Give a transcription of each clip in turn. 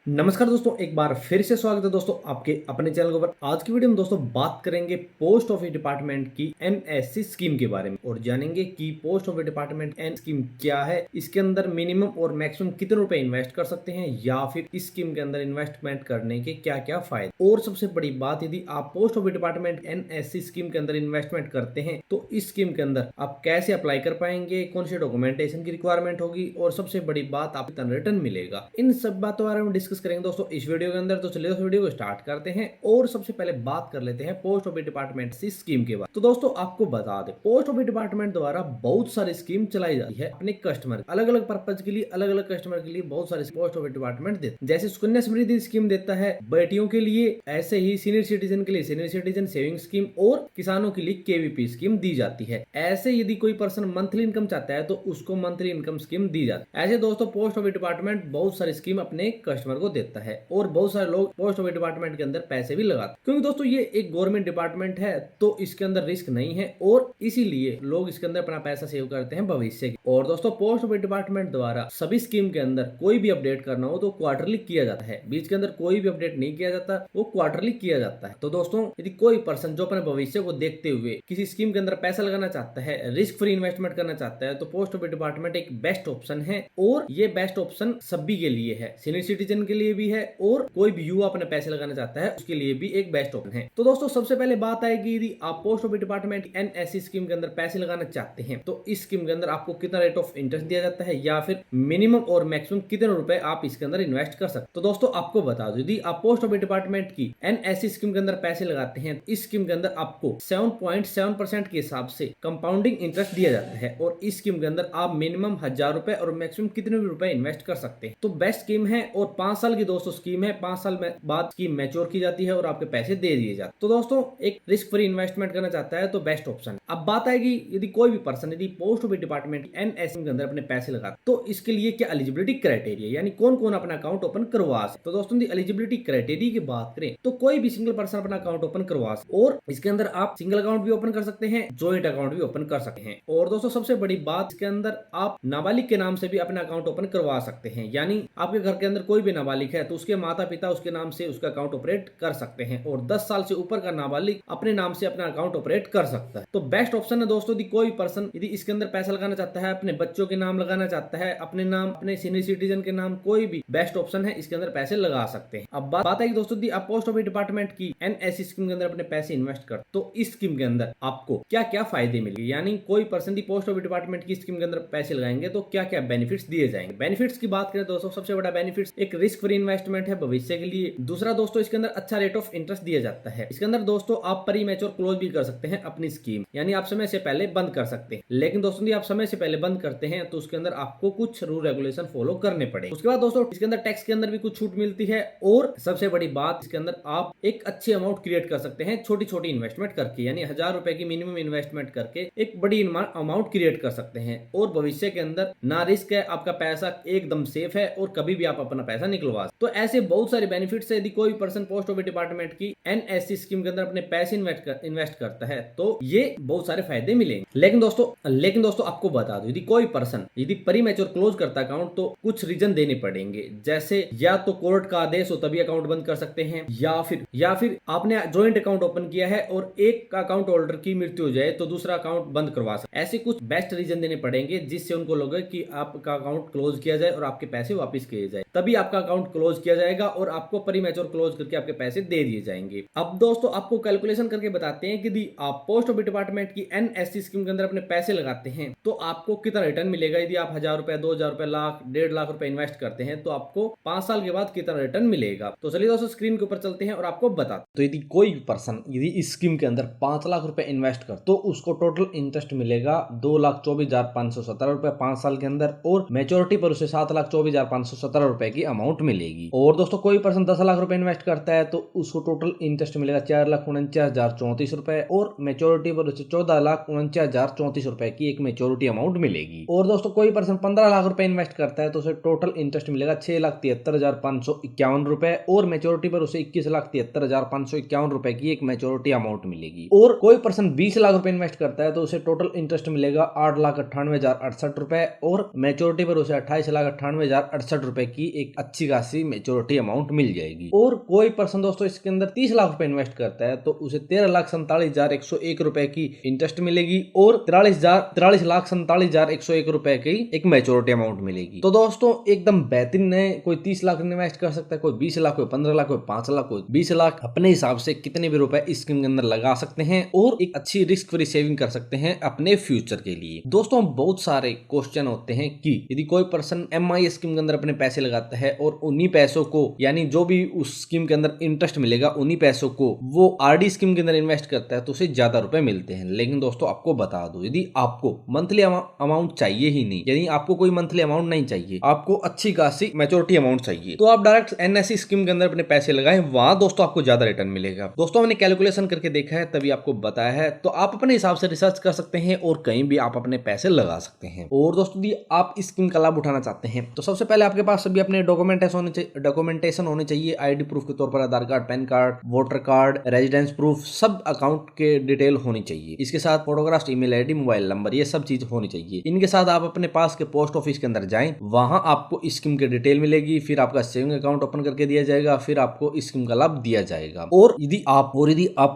नमस्कार दोस्तों, एक बार फिर से स्वागत है दोस्तों आपके अपने चैनल के ऊपर। आज की वीडियो में दोस्तों बात करेंगे पोस्ट ऑफिस डिपार्टमेंट की एनएससी स्कीम के बारे में और जानेंगे कि post office department N scheme क्या है, इसके अंदर मिनिमम और मैक्सिमम कितने रुपए इन्वेस्ट कर सकते हैं या फिर इस स्कीम के अंदर इन्वेस्टमेंट करने के क्या क्या फायदे। और सबसे बड़ी बात, यदि आप post office department NSC scheme के अंदर इन्वेस्टमेंट करते हैं तो इस स्कीम के अंदर आप कैसे अप्लाई कर पाएंगे, कौन से डॉक्यूमेंटेशन की रिक्वायरमेंट होगी और सबसे बड़ी बात, आपको कितना रिटर्न मिलेगा, इन सब बातों के बारे में डिस्कस करेंगे दोस्तों इस वीडियो के अंदर। तो चलिए उस वीडियो को स्टार्ट करते हैं और सबसे पहले बात कर लेते हैं पोस्ट ऑफिस डिपार्टमेंट की स्कीम के बारे। तो दोस्तों आपको बता दें, पोस्ट ऑफिस डिपार्टमेंट द्वारा बहुत सारी स्कीम चलाई जाती है अपने कस्टमर, अलग अलग पर्पज के लिए, अलग अलग कस्टमर के लिए बहुत सारे पोस्ट ऑफिस डिपार्टमेंट देते। जैसे सुकन्या समृद्धि स्कीम देता है बेटियों के लिए, ऐसे ही सीनियर सिटीजन के लिए सीनियर सिटीजन सेविंग स्कीम और किसानों के लिए केवीपी स्कीम दी जाती है। ऐसे यदि कोई पर्सन मंथली इनकम चाहता है तो उसको मंथली इनकम स्कीम दी जाती है। ऐसे दोस्तों पोस्ट ऑफिस डिपार्टमेंट बहुत सारी स्कीम अपने कस्टमर को देता है और बहुत सारे लोग पोस्ट ऑफिस डिपार्टमेंट के अंदर पैसे भी लगाते हैं, क्योंकि दोस्तों ये एक गवर्नमेंट डिपार्टमेंट है तो इसके अंदर रिस्क नहीं है और इसीलिए लोग इसके अंदर अपना पैसा सेव करते हैं भविष्य की। और दोस्तों पोस्ट ऑफिस डिपार्टमेंट द्वारा सभी स्कीम के अंदर कोई भी अपडेट करना हो तो क्वार्टरली किया जाता है, बीच के अंदर कोई भी अपडेट नहीं किया जाता, वो क्वार्टरली किया जाता है। तो दोस्तों यदि कोई पर्सन जो अपने भविष्य को देखते हुए किसी स्कीम के अंदर पैसा लगाना चाहता है, रिस्क फ्री इन्वेस्टमेंट करना चाहता है, तो पोस्ट ऑफिस डिपार्टमेंट एक बेस्ट ऑप्शन है और ये बेस्ट ऑप्शन सभी के लिए है, सीनियर सिटीजन के लिए भी है और कोई भी युवा अपने पैसे लगाना चाहता है उसके लिए भी एक बेस्ट ऑप्शन है। तो दोस्तों सबसे पहले बात आएगी, यदि आप post office department NSC scheme के अंदर पैसे लगाना चाहते हैं तो इस स्कीम के अंदर आपको कितना रेट ऑफ इंटरेस्ट दिया जाता है या फिर मिनिमम और मैक्सिमम कितने रुपए आप इसके अंदर इन्वेस्ट कर सकते। तो दोस्तों आपको बता दो, यदि आप पोस्ट ऑफिस डिपार्टमेंट की एनएससी स्कीम के अंदर पैसे लगाते हैं, इस स्कीम के अंदर आपको 7.7% के हिसाब से कंपाउंडिंग इंटरेस्ट दिया जाता है और इस स्कीम के अंदर आप मिनिमम 1000 रुपए और मैक्सिमम कितने भी रुपए इन्वेस्ट कर सकते हैं। तो बेस्ट स्कीम है और 5 साल की दोस्तों स्कीम है, 5 साल में बाद स्कीम मैच्योर की जाती है और आपके पैसे दे दिए जाते हैं। तो दोस्तों एक रिस्क फ्री इन्वेस्टमेंट करना चाहता है तो बेस्ट ऑप्शन। अब बात आएगी, यदि कोई भी पर्सन यदि पोस्ट ऑफिस डिपार्टमेंट एनएससी के अंदर अपने पैसे लगाता तो इसके लिए क्या एलिजिबिलिटी क्राइटेरिया, यानी कौन कौन अपना अकाउंट ओपन करवा सकते। तो दोस्तों एलिजिबिलिटी क्राइटेरिया की बात करें तो कोई भी सिंगल पर्सन अपना अकाउंट ओपन करवा सकते और इसके अंदर आप सिंगल अकाउंट भी ओपन कर सकते हैं, जॉइंट अकाउंट भी ओपन कर सकते हैं। और दोस्तों सबसे बड़ी बात, इसके अंदर आप नाबालिग के नाम से भी अपना अकाउंट ओपन करवा सकते हैं, यानी आपके घर के अंदर कोई भी नाबालिग है तो उसके माता पिता उसके नाम से उसका अकाउंट ऑपरेट कर सकते हैं और 10 साल से ऊपर का नाबालिग अपने नाम से अपना अकाउंट ऑपरेट कर सकता है। तो बेस्ट ऑप्शन है दोस्तों, यदि कोई पर्सन यदि इसके अंदर पैसा लगाना चाहता है, अपने बच्चों के नाम लगाना चाहता है, अपने नाम, अपने सीनियर सिटीजन के नाम, कोई भी बेस्ट ऑप्शन है, इसके अंदर पैसे लगा सकते हैं। अब बात है कि दोस्तों यदि आप पोस्ट ऑफिस डिपार्टमेंट की एनएससी स्कीम के अंदर अपने पैसे इन्वेस्ट कर तो इस स्कीम के अंदर आपको क्या क्या फायदे मिलेंगे, यानी कोई पर्सन यदि पोस्ट ऑफिस डिपार्टमेंट की स्कीम के अंदर पैसे लगाएंगे तो क्या क्या बेनिफिट्स दिए जाएंगे। बेनिफिट्स की बात करें दोस्तों, सबसे बड़ा बेनिफिट एक रिस्क फ्री इन्वेस्टमेंट है भविष्य के लिए। दूसरा दोस्तों इसके अंदर अच्छा रेट ऑफ इंटरेस्ट दिया जाता है। इसके अंदर दोस्तों आप प्री मैच्योर क्लोज भी कर सकते हैं अपनी स्कीम, यानी आप समय से पहले बंद कर सकते हैं। लेकिन दोस्तों यदि आप समय से पहले बंद करते हैं तो उसके अंदर आपको कुछ रूल रेगुलेशन फॉलो करने पड़ेंगे। उसके बाद दोस्तों इसके अंदर टैक्स के अंदर भी कुछ छूट मिलती है और सबसे बड़ी बात, इसके अंदर आप एक अच्छी अमाउंट क्रिएट कर सकते हैं छोटी छोटी इन्वेस्टमेंट करके, यानी 1000 रुपए की मिनिमम इन्वेस्टमेंट करके एक बड़ी अमाउंट क्रिएट कर सकते हैं और भविष्य के अंदर ना रिस्क है, आपका पैसा एकदम सेफ है और कभी भी आप अपना पैसा निकलवा। तो ऐसे बहुत सारे बेनिफिट्स है, यदि कोई पर्सन पोस्ट ऑफिस डिपार्टमेंट की एनएससी स्कीम के अंदर अपने पैसे इन्वेस्ट करता है तो ये बहुत सारे फायदे मिलेंगे। लेकिन दोस्तों आपको बता दो, यदि कोई पर्सन यदि प्री मैच्योर क्लोज करता है अकाउंट तो कुछ रीजन देने पड़ेंगे, जैसे या तो कोर्ट का आदेश हो तभी अकाउंट बंद कर सकते हैं, या फिर आपने ज्वाइंट अकाउंट ओपन किया है और एक अकाउंट होल्डर की मृत्यु हो जाए तो दूसरा अकाउंट बंद करवा सकते। ऐसे कुछ बेस्ट रीजन देने पड़ेंगे जिससे उनको लगे कि आपका अकाउंट क्लोज किया जाए और आपके पैसे वापिस किए जाए, तभी आपका अकाउंट क्लोज किया जाएगा और आपको प्री मैच्योर क्लोज करके आपके पैसे दे दिए जाएंगे। अब दोस्तों आपको कैलकुलेशन करके बताते हैं कि यदि आप पोस्ट ऑफिस डिपार्टमेंट की एनएससी स्कीम के अंदर अपने पैसे लगाते हैं तो आपको कितना रिटर्न मिलेगा। यदि आप 1000 रुपए, 2000 रुपए, लाख, 1.5 लाख रुपए इन्वेस्ट करते हैं तो आपको 5 साल के बाद कितना रिटर्न मिलेगा। तो चलिए दोस्तों स्क्रीन के ऊपर चलते हैं और आपको बताते। तो यदि कोई पर्सन यदि इस स्कीम के अंदर 5 लाख रुपए इन्वेस्ट कर तो उसको टोटल इंटरेस्ट मिलेगा 2,24,517 रुपए 5 साल के अंदर और मेच्योरिटी पर उसे 7,24,517 रुपए की अमाउंट मिलेगी। और दोस्तों कोई पर्सन 10 लाख रुपए इन्वेस्ट करता है तो उसको टोटल इंटरेस्ट मिलेगा 4,49,034 रुपए और मेच्योरिटी पर उसे 14,49,034 रुपए की एक मेच्योरिटी अमाउंट मिलेगी। और दोस्तों कोई पर्सन 15 लाख रुपए इन्वेस्ट करता है तो उसे टोटल इंटरेस्ट मिलेगा 6,73,551 रुपए और मेच्योरिटी पर उसे 21,73,551 रुपए की एक मेच्योरिटी अमाउंट मिलेगी। और कोई पर्सन 20 लाख रुपए इन्वेस्ट करता है तो उसे टोटल इंटरेस्ट मिलेगा 8,98,068 रुपए और मेच्योरिटी पर उसे 28,98,068 रुपए की एक अच्छी खासी मेच्योरिटी अमाउंट मिल जाएगी। और कोई पर्सन दोस्तों इसके अंदर 30 लाख रुपए इन्वेस्ट करता है तो उसे 13,47,101 रुपए की इंटरेस्ट मिलेगी और 43,47,101 रुपए की एक मेच्योरिटी अमाउंट मिलेगी। तो दोस्तों एकदम बेहतरीन है। कोई 30 लाख इन्वेस्ट कर सकता है, कोई 20 लाख, कोई 15 लाख, कोई 5 लाख, कोई 20 लाख, अपने हिसाब से कितने भी रुपए इस स्कीम के अंदर लगा सकते हैं और एक अच्छी रिस्क फ्री सेविंग कर सकते हैं अपने फ्यूचर के लिए। दोस्तों बहुत सारे क्वेश्चन होते हैं कि यदि कोई पर्सन MI स्कीम के अंदर अपने पैसे लगाता है और उन्हीं पैसों को, यानी जो भी उस स्कीम के अंदर इंटरेस्ट मिलेगा उन्हीं पैसों को वो RD स्कीम के अंदर इन्वेस्ट करता है तो उसे ज्यादा रुपए मिलते हैं। लेकिन दोस्तों आपको बता दो, यदि आपको मंथली अमाउंट चाहिए ही नहीं, यानी आपको कोई मंथली अमाउंट नहीं चाहिए, आपको अच्छी खासी मैच्योरिटी अमाउंट चाहिए, तो आप डायरेक्ट NSE स्कीम के अंदर अपने पैसे लगाएं, वहां दोस्तों आपको ज्यादा रिटर्न मिलेगा। दोस्तों हमने कैलकुलेशन करके देखा है तभी आपको बताया है, तो आप अपने हिसाब से रिसर्च कर सकते हैं और कहीं भी आप अपने पैसे लगा सकते हैं। और दोस्तों यदि आप इस स्कीम का लाभ उठाना चाहते हैं तो सबसे पहले आपके पास सभी अपने डॉक्यूमेंटेशन होने चाहिए। ID प्रूफ के तौर पर Aadhaar card, PAN card, voter card, residence proof, सब अकाउंट के डिटेल होनी चाहिए। इसके साथ photograph, email ID, mobile number, ये सब चीज होनी चाहिए। इनके साथ आप अपने पास के पोस्ट ऑफिस के अंदर जाएं, वहां आपको इस स्कीम की डिटेल मिलेगी, फिर आपका सेविंग अकाउंट ओपन करके दिया जाएगा, फिर आपको इस स्कीम का लाभ दिया जाएगा। और यदि आप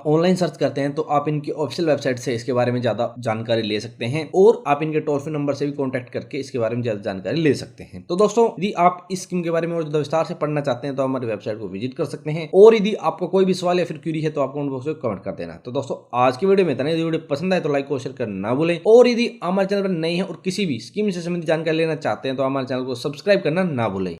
ऑनलाइन सर्च करते हैं तो आप इनकी ऑफिशियल वेबसाइट से इसके बारे में ज्यादा जानकारी ले सकते हैं और आप इनके टोल फ्री नंबर से भी कॉन्टैक्ट करके इसके बारे में ज्यादा जानकारी ले सकते हैं। तो दोस्तों यदि आप इस स्कीम के बारे में और ज्यादा विस्तार से पढ़ना चाहते हैं तो हमारी वेबसाइट को विजिट कर सकते हैं। और यदि आपको कोई भी सवाल या फिर क्वेरी है तो आप कमेंट बॉक्स में कमेंट कर देना। तो दोस्तों आज की वीडियो में इतना ही। वीडियो पसंद आए तो लाइक और शेयर करना ना भूलें। और यदि हमारे चैनल पर नए हैं और किसी भी स्कीम से संबंधित जानकारी लेना चाहते हैं तो हमारे चैनल को सब्सक्राइब करना ना भूलें।